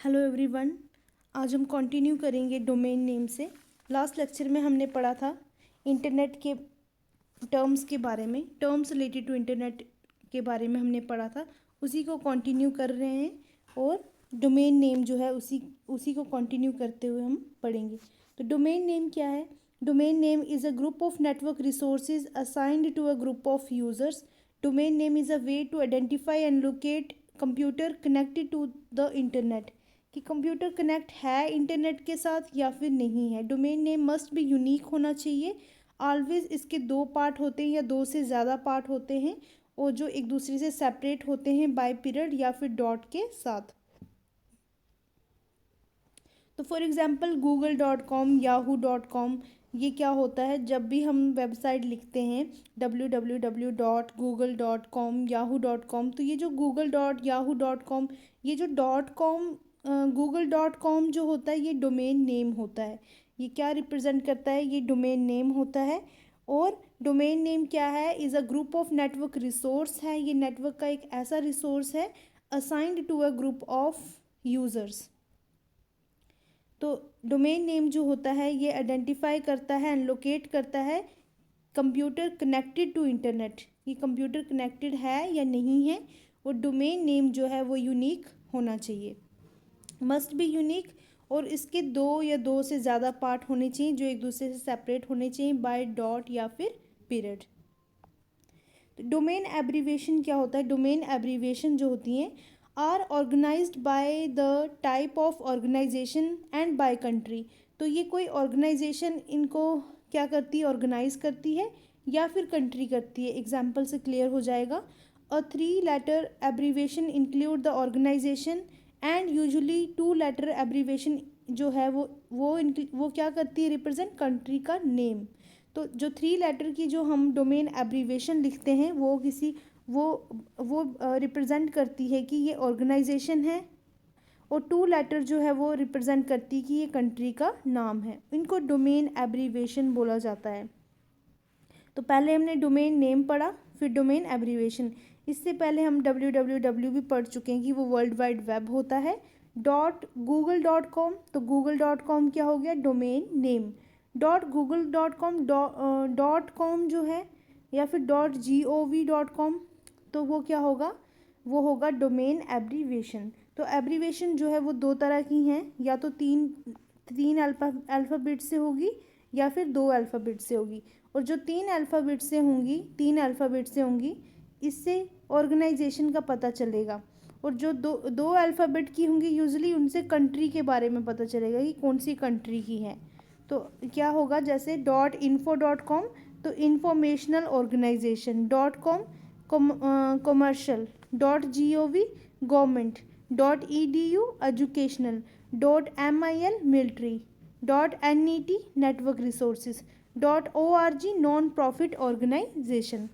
Hello everyone. आज हम continue करेंगे डोमेन नेम से। लास्ट लेक्चर में हमने पढ़ा था इंटरनेट के टर्म्स के बारे में, टर्म्स रिलेटेड टू इंटरनेट के बारे में हमने पढ़ा था। उसी को कंटिन्यू कर रहे हैं और डोमेन नेम जो है उसी को कंटिन्यू करते हुए हम पढ़ेंगे। तो डोमेन नेम क्या है? Domain name is a group of network resources assigned to a group of users. Domain name is a way to identify and locate computer connected to the internet, कि computer connect है internet के साथ या फिर नहीं है। Domain name must भी unique होना चाहिए। ऑलवेज इसके दो पार्ट होते हैं या दो से ज़्यादा पार्ट होते हैं और जो एक दूसरे से सेपरेट होते हैं बाय पीरियड या फिर डॉट के साथ। तो फॉर एग्जांपल google.com, yahoo.com, ये क्या होता है? जब भी हम वेबसाइट लिखते हैं www.google.com, yahoo.com, तो ये जो google.yahoo.com, ये जो .com, google.com जो होता है ये डोमेन नेम होता है। ये क्या रिप्रेजेंट करता है? ये डोमेन नेम होता है। और डोमेन नेम क्या है? Is a group of network resource है। ये नेटवर्क का एक ऐसा रिसोर्स है assigned to a group of users. तो डोमेन नेम जो होता है ये आइडेंटिफाई करता है एंड लोकेट करता है कंप्यूटर कनेक्टेड टू इंटरनेट, ये कंप्यूटर कनेक्टेड है या नहीं है। और डोमेन नेम जो है वो यूनिक होना चाहिए, मस्ट बी यूनिक। और इसके दो या दो से ज़्यादा पार्ट होने चाहिए जो एक दूसरे से सेपरेट होने चाहिए बाय डॉट या फिर पीरियड। डोमेन एब्रीवेशन क्या होता है? डोमेन एब्रीवेशन जो होती हैं are organised by the type of organisation and by country. तो ये कोई ऑर्गेनाइजेशन इनको क्या करती है? ऑर्गेनाइज करती है या फिर कंट्री करती है। एग्जाम्पल से क्लियर हो जाएगा। A 3 letter abbreviation include the organisation and usually 2 letter abbreviation जो है वो क्या करती है? रिप्रेजेंट कंट्री का नेम। तो जो 3 लेटर की जो हम डोमेन एब्रीवेशन लिखते हैं वो रिप्रेजेंट करती है कि ये ऑर्गेनाइजेशन है, और 2 लेटर जो है वो रिप्रेजेंट करती है कि ये कंट्री का नाम है। इनको डोमेन एब्रीवेशन बोला जाता है। तो पहले हमने डोमेन नेम पढ़ा, फिर डोमेन एब्रीवेशन। इससे पहले हम www भी पढ़ चुके हैं कि वो वर्ल्ड वाइड वेब होता है। .google.com, तो google.com क्या हो गया? Domain name. .google.com .com जो है या फिर .gov.com, तो वो क्या होगा? वो होगा डोमेन एब्रीवेशन। तो एब्रीवेशन जो है वो दो तरह की हैं, या तो तीन तीन अल्फ़ाबेट से होगी या फिर 2 अल्फ़ाबेट से होगी। और जो 3 अल्फ़ाबेट से होंगी इससे ऑर्गेनाइजेशन का पता चलेगा। और जो दो अल्फ़ाबेट की होंगी यूजुअली उनसे कंट्री के बारे में पता चलेगा कि कौन सी कंट्री की है। तो क्या होगा? जैसे .info.com, तो informational organisation. .com commercial. .gov government. .edu educational. .mil military. .net network resources. .org non profit organisation.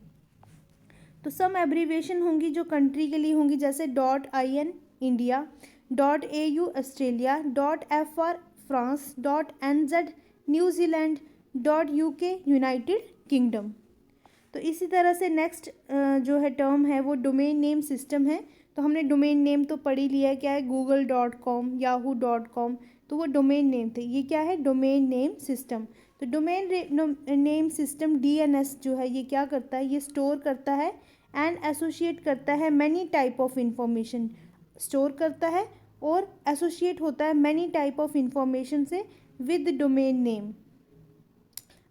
तो सम एब्रीवेशन होंगी जो कंट्री के लिए होंगी, जैसे .in India, .au Australia, .fr France, .nz New Zealand, .uk United kingdom. तो इसी तरह से नेक्स्ट जो है टर्म है वो डोमेन नेम सिस्टम है। तो हमने डोमेन नेम तो पढ़ ही लिया है, क्या है? google.com, yahoo.com, तो वो डोमेन नेम थे। ये क्या है? Domain name system. तो डोमेन नेम सिस्टम DNS जो है ये क्या करता है? ये स्टोर करता है एंड एसोसिएट करता है many type of information, store करता है और एसोसिएट होता है मैनी टाइप ऑफ इंफॉर्मेशन से with domain name.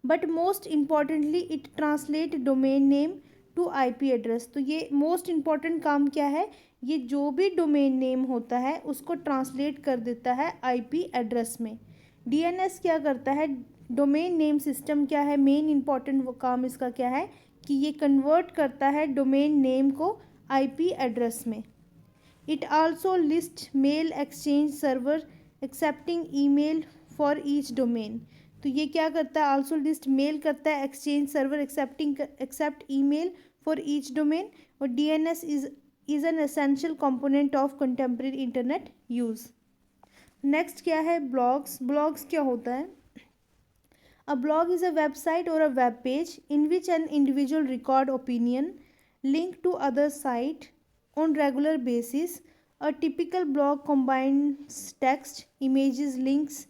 But most importantly it translate domain name to IP address. तो ये मोस्ट इम्पॉर्टेंट काम क्या है? ये जो भी डोमेन नेम होता है उसको ट्रांसलेट कर देता है IP एड्रेस में। DNS क्या करता है? डोमेन नेम सिस्टम क्या है? मेन इम्पॉर्टेंट काम इसका क्या है कि ये कन्वर्ट करता है डोमेन नेम को IP एड्रेस में। It also list mail exchange server accepting email for each domain. तो ये क्या करता है? आल्सो लिस्ट मेल करता है exchange server accept email for each domain. और DNS is an essential component of contemporary internet use. Next क्या है? ब्लॉग्स। ब्लॉग्स क्या होता है? A blog is a website or a web page in which an individual record opinion, link to other site on regular basis. A typical blog combines text, images, links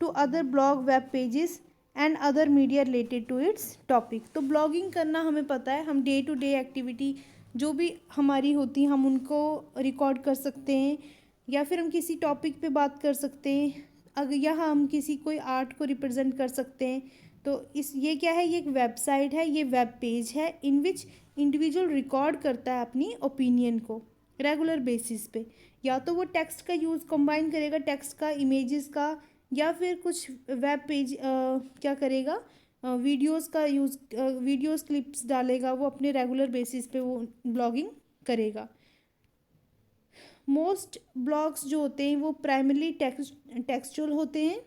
to other blog web pages and other media related to its topic. तो blogging करना हमें पता है, हम day to day activity जो भी हमारी होती है हम उनको रिकॉर्ड कर सकते हैं, या फिर हम किसी टॉपिक पे बात कर सकते हैं, अगर यहाँ हम किसी कोई आर्ट को रिप्रेजेंट कर सकते हैं। तो इस ये क्या है, ये एक वेबसाइट है, ये वेब पेज है इन विच इंडिविजुअल रिकॉर्ड करता है अपनी ओपिनियन को रेगुलर बेसिस पे। या तो वो टेक्स्ट का यूज़ कंबाइन करेगा, टेक्स्ट का, इमेजेस का, या फिर कुछ वेब पेज क्या करेगा, वीडियोस का यूज़, वीडियोस क्लिप्स डालेगा, वो अपने रेगुलर बेसिस पे वो ब्लॉगिंग करेगा। मोस्ट ब्लॉग्स जो होते हैं वो प्राइमरली टेक्सचुअल होते हैं,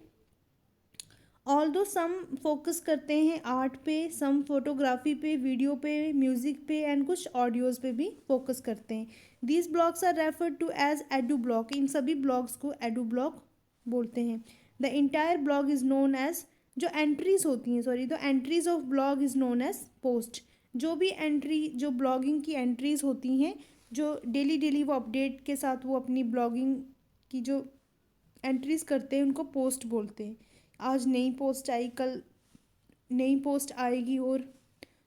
ऑल्दो सम फोकस करते हैं आर्ट पे, सम फोटोग्राफी पे, वीडियो पे, म्यूज़िक पे एंड कुछ ऑडियोज़ पे भी फोकस करते हैं। These blogs are referred to as edu blog, इन सभी ब्लॉग्स को एडू ब्लॉग बोलते हैं। The entire blog is known as, जो एंट्रीज होती हैं, the entries of blog is known as post. जो भी एंट्री, जो ब्लॉगिंग की एंट्रीज होती हैं, जो डेली वो अपडेट के साथ वो अपनी ब्लॉगिंग की जो एंट्रीज करते हैं उनको पोस्ट बोलते हैं। आज नई पोस्ट आई, कल नई पोस्ट आएगी, और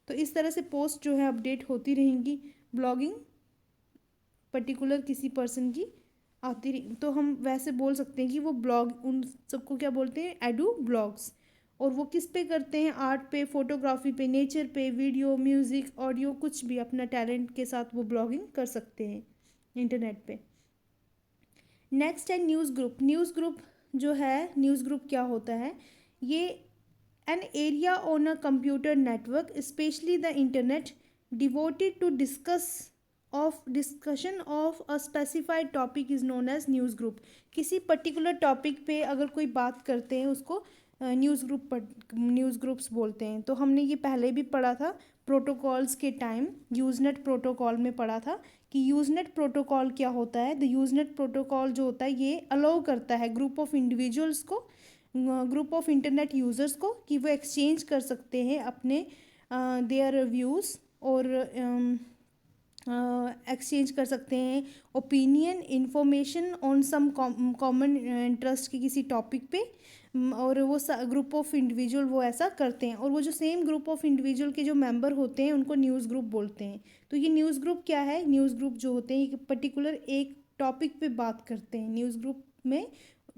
तो इस तरह से पोस्ट जो है अपडेट होती रहेंगी, ब्लॉगिंग पर्टिकुलर किसी पर्सन की आती रही। तो हम वैसे बोल सकते हैं कि वो ब्लॉग, उन सबको क्या बोलते हैं, एडू ब्लॉग्स। और वो किस पे करते हैं, आर्ट पे, फोटोग्राफी पे, नेचर पे, वीडियो, म्यूज़िक, ऑडियो, कुछ भी अपना टैलेंट के साथ वो ब्लॉगिंग कर सकते हैं इंटरनेट पे। नेक्स्ट है न्यूज़ ग्रुप। न्यूज़ ग्रुप जो है, न्यूज़ ग्रुप क्या होता है, ये an area on a computer network specially the internet devoted to discussion of a specified topic is known as news group. किसी पर्टिकुलर टॉपिक पे अगर कोई बात करते हैं उसको न्यूज़ ग्रुप्स बोलते हैं। तो हमने ये पहले भी पढ़ा था प्रोटोकॉल्स के टाइम, यूज़नेट प्रोटोकॉल में पढ़ा था कि यूज़नेट प्रोटोकॉल क्या होता है। द यूज़नेट प्रोटोकॉल जो होता है ये अलाउ करता है ग्रुप ऑफ इंडिविजुअल्स को, ग्रुप ऑफ इंटरनेट यूज़र्स को, कि वो एक्सचेंज कर सकते हैं अपने देयर व्यूज़, और एक्सचेंज कर सकते हैं opinion, information on some common interest के किसी टॉपिक पे, और वो ग्रुप ऑफ इंडिविजुअल वो ऐसा करते हैं। और वो जो सेम ग्रुप ऑफ इंडिविजुअल के जो मेंबर होते हैं उनको न्यूज़ ग्रुप बोलते हैं। तो ये न्यूज़ ग्रुप क्या है, न्यूज़ ग्रुप जो होते हैं एक पर्टिकुलर एक टॉपिक पे बात करते हैं। न्यूज़ ग्रुप में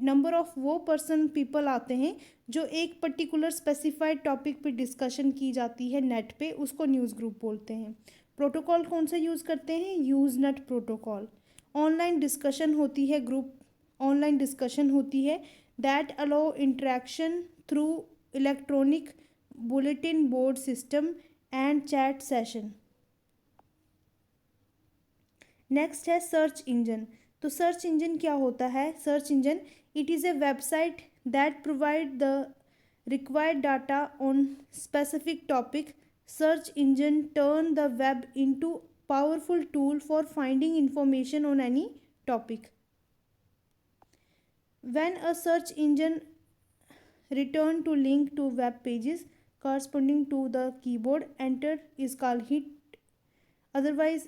नंबर ऑफ वो पर्सन पीपल आते हैं जो एक पर्टिकुलर स्पेसिफाइड टॉपिक पे डिस्कशन की जाती है नेट पे, उसको न्यूज़ ग्रुप बोलते हैं। प्रोटोकॉल कौन सा यूज़ करते हैं, यूज़नेट प्रोटोकॉल। ऑनलाइन डिस्कशन होती है, ग्रुप ऑनलाइन डिस्कशन होती है that allow interaction through electronic bulletin board system and chat session. Next है सर्च इंजन। तो सर्च इंजन क्या होता है, search engine it is a website that provide the required data on specific topic. Search engine turn the web into powerful tool for finding information on any topic. When a search engine return to link to web pages corresponding to the keyboard entered is called hit, otherwise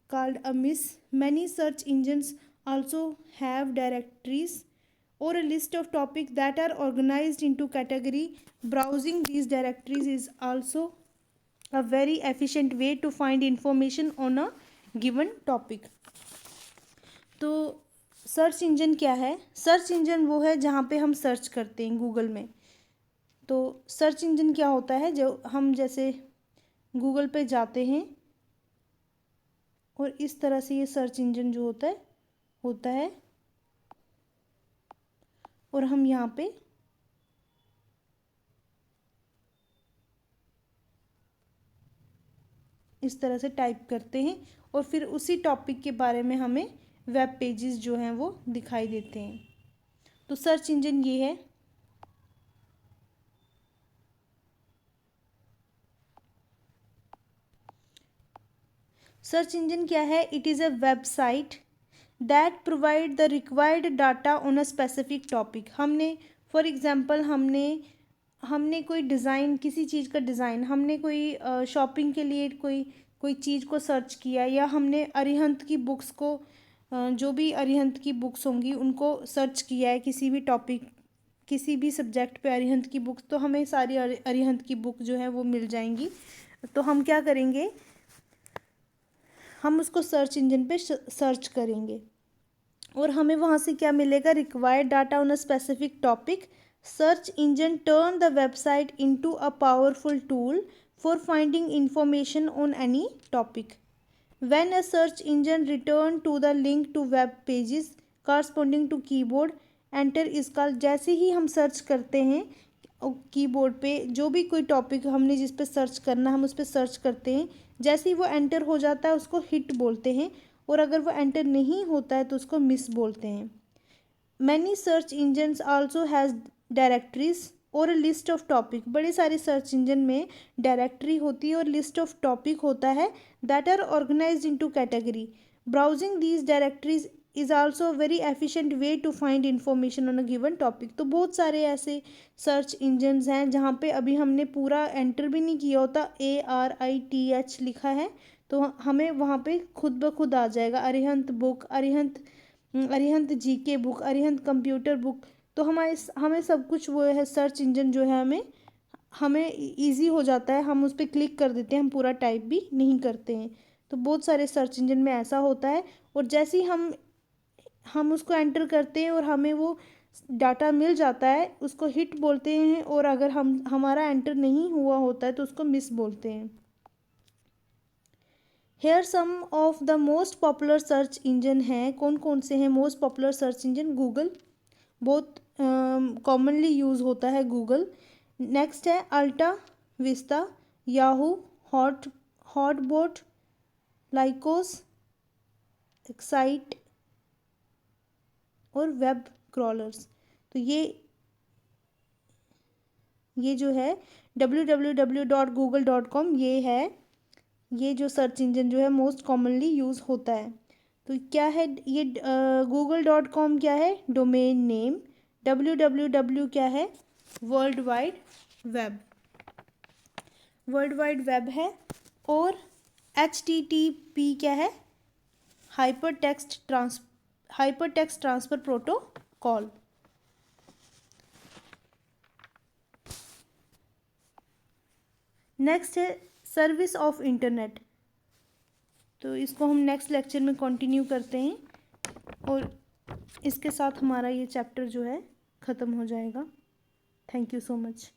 called a miss. Many search engines also have directories or a list of topics that are organized into category. Browsing these directories is also a very efficient way to find information on a given topic. तो search engine क्या है, search engine वो है जहाँ पे हम search करते हैं गूगल में। तो सर्च इंजन क्या होता है, जो हम जैसे गूगल पे जाते हैं और इस तरह से ये सर्च इंजन जो होता है और हम यहाँ पे इस तरह से टाइप करते हैं और फिर उसी टॉपिक के बारे में हमें वेब पेजेस जो हैं वो दिखाई देते हैं। तो सर्च इंजन ये है। सर्च इंजन क्या है, it is a website that provide the required data on a specific topic. हमने फॉर एग्जांपल हमने कोई डिज़ाइन, किसी चीज़ का डिज़ाइन, हमने कोई शॉपिंग के लिए कोई चीज़ को सर्च किया, या हमने अरिहंत की बुक्स को जो भी अरिहंत की बुक्स होंगी उनको सर्च किया है, किसी भी टॉपिक किसी भी सब्जेक्ट पे अरिहंत की बुक्स, तो हमें सारी अरिहंत की बुक जो है वो मिल जाएंगी। तो हम क्या करेंगे, हम उसको सर्च इंजन पे सर्च करेंगे और हमें वहाँ से क्या मिलेगा, required data on a specific topic. Search engine turn the website into a powerful tool for finding information on any topic. When a search engine return to the link to web pages corresponding to keyboard enter is called। जैसे ही हम search करते हैं keyboard पे जो भी कोई topic हमने जिस पे सर्च करना हम उस पर सर्च करते हैं, जैसे ही वो एंटर हो जाता है उसको हिट बोलते हैं, और अगर वो एंटर नहीं होता है तो उसको मिस बोलते हैं। Many search engines also has directories और अ लिस्ट ऑफ टॉपिक। बड़े सारे सर्च इंजन में डायरेक्टरी होती है और लिस्ट ऑफ टॉपिक होता है, that are organised into category. Browsing these directories is also a very efficient way to find information on a given topic. तो बहुत सारे ऐसे सर्च इंजन्स हैं जहाँ पे अभी हमने पूरा एंटर भी नहीं किया होता, ARITH लिखा है, तो हमें वहाँ पे खुद ब खुद आ जाएगा Arihant book, Arihant GK book, Arihant computer book. तो हमें सब कुछ वो है सर्च इंजन जो है हमें इजी हो जाता है, हम उस पर क्लिक कर देते हैं, हम पूरा टाइप भी नहीं करते हैं। तो बहुत सारे सर्च इंजन में ऐसा होता है, और जैसे ही हम उसको एंटर करते हैं और हमें वो डाटा मिल जाता है उसको हिट बोलते हैं, और अगर हमारा एंटर नहीं हुआ होता है तो उसको मिस बोलते हैं। Here some of the most popular search engine हैं, कौन कौन से हैं most popular search engine. Google बहुत कॉमनली यूज़ होता है गूगल। नेक्स्ट है AltaVista, Yahoo, HotBot, Lycos, Excite और वेब क्रॉलर्स। तो ये जो है www.google.com ये जो सर्च इंजन जो है मोस्ट कॉमनली यूज़ होता है। तो क्या है ये google.com क्या है, डोमेन नेम। www क्या है, वर्ल्ड वाइड वेब है। और HTTP क्या है, hyper text transfer protocol. Next है सर्विस ऑफ इंटरनेट। तो इसको हम नेक्स्ट लेक्चर में कंटिन्यू करते हैं, और इसके साथ हमारा ये चैप्टर जो है ख़त्म हो जाएगा। Thank you so much.